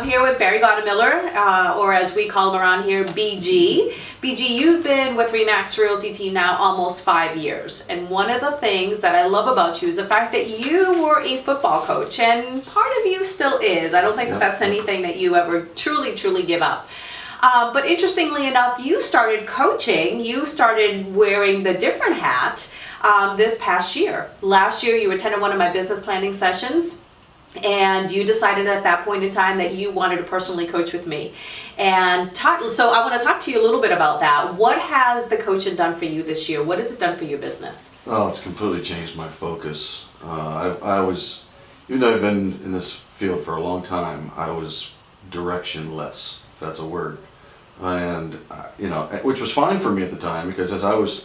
here with Barry Goettemoeller, or as we call him around here, BG. BG, you've been with RE/MAX Realty team now almost 5 years. And one of the things that I love about you is the fact that you were a football coach, and part of you still is. I don't think that's anything that you ever truly give up. But interestingly enough, you started coaching, you started wearing the different hat this past year. Last year, you attended one of my business planning sessions, and you decided at that point in time that you wanted to personally coach with me. And so I want to talk to you a little bit about that. What has the coaching done for you this year? What has it done for your business? Well, it's completely changed my focus. I was, even though I've been in this field for a long time, I was directionless, if that's a word. And, which was fine for me at the time, because as I was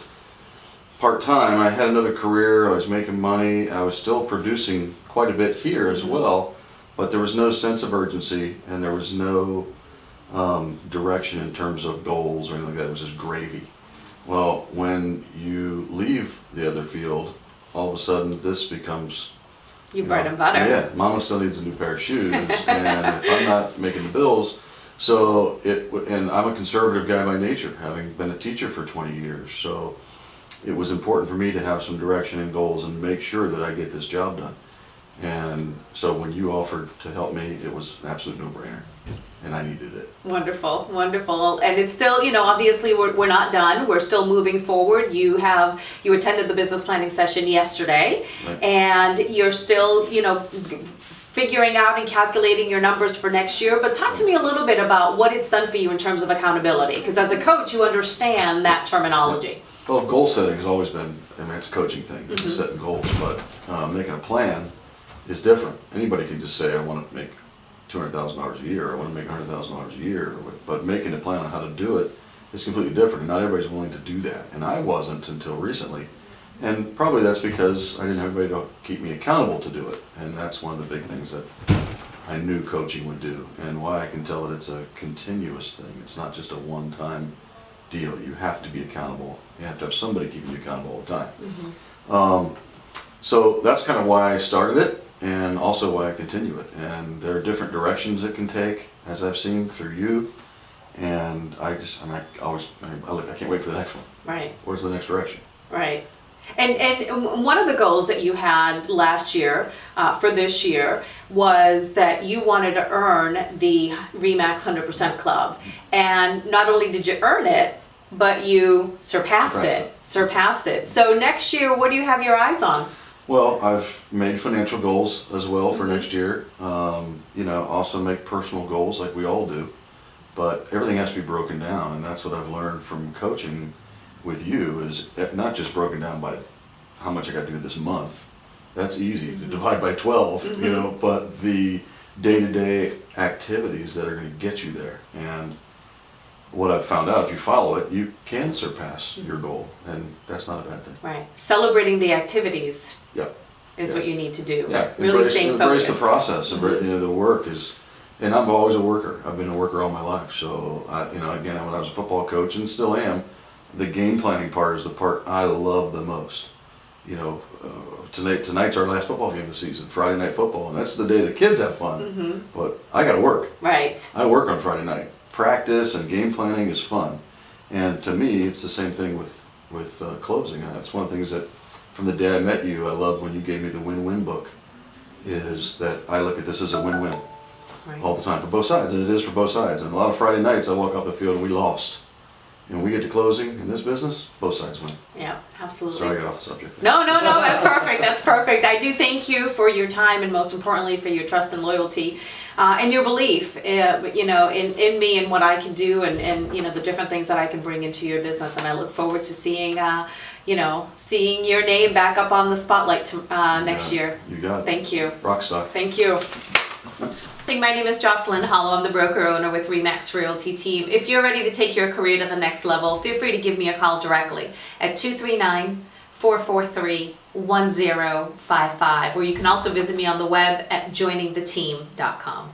part-time, I had another career, I was making money, I was still producing quite a bit here as well, but there was no sense of urgency, and there was no direction in terms of goals or anything like that. It was just gravy. Well, when you leave the other field, all of a sudden this becomes your bread and butter. Yeah, mama still needs a new pair of shoes, and if I'm not making the bills, and I'm a conservative guy by nature, having been a teacher for 20 years, so it was important for me to have some direction and goals and make sure that I get this job done. And so when you offered to help me, it was an absolute no-brainer, and I needed it. Wonderful, wonderful. And it's still, obviously we're not done. We're still moving forward. You attended the business planning session yesterday, right, and you're still, figuring out and calculating your numbers for next year. But talk to me a little bit about what it's done for you in terms of accountability, because as a coach, you understand that terminology. Well, goal setting has always been, it's a coaching thing, just setting goals, but making a plan is different. Anybody can just say, I want to make $200,000 a year, I want to make $100,000 a year, but making a plan on how to do it is completely different, and not everybody's willing to do that, and I wasn't until recently. And probably that's because I didn't have anybody to keep me accountable to do it, and that's one of the big things that I knew coaching would do, and why I can tell that it's a continuous thing. It's not just a one-time deal. You have to be accountable. You have to have somebody keeping you accountable all the time. So that's kind of why I started it, and also why I continue it. And there are different directions it can take, as I've seen through you, and I can't wait for the next one. Right. Where's the next direction? Right. And one of the goals that you had last year for this year was that you wanted to earn the RE/MAX 100% Club. And not only did you earn it, but you surpassed it. So next year, what do you have your eyes on? Well, I've made financial goals as well for next year. Also make personal goals like we all do. But everything has to be broken down, and that's what I've learned from coaching with you, is not just broken down by how much I got to do this month. That's easy to divide by 12, but the day-to-day activities that are going to get you there. And what I've found out, if you follow it, you can surpass your goal, and that's not a bad thing. Right. Celebrating the activities is what you need to do. Yeah. Really staying focused. Embrace the process. The work is, and I'm always a worker. I've been a worker all my life. So, again, when I was a football coach, and still am, the game planning part is the part I love the most. Tonight's our last football game of the season, Friday night football, and that's the day the kids have fun. But I got to work. Right. I work on Friday night. Practice and game planning is fun, and to me, it's the same thing with closing. It's one of the things that, from the day I met you, I loved when you gave me the win-win book. Is that I look at this as a win-win all the time for both sides, and it is for both sides. And a lot of Friday nights, I walk off the field and we lost. And we get to closing in this business, both sides win. Yeah, absolutely. Sorry I got off the subject. No, that's perfect. That's perfect. I do thank you for your time, and most importantly for your trust and loyalty, and your belief, in me and what I can do, and the different things that I can bring into your business. And I look forward to seeing your name back up on the spotlight next year. You got it. Thank you. Rockstar. Thank you. My name is Jocelyn Hollow. I'm the broker owner with RE/MAX Realty team. If you're ready to take your career to the next level, feel free to give me a call directly at 239-443-1055, or you can also visit me on the web at joiningtheteam.com.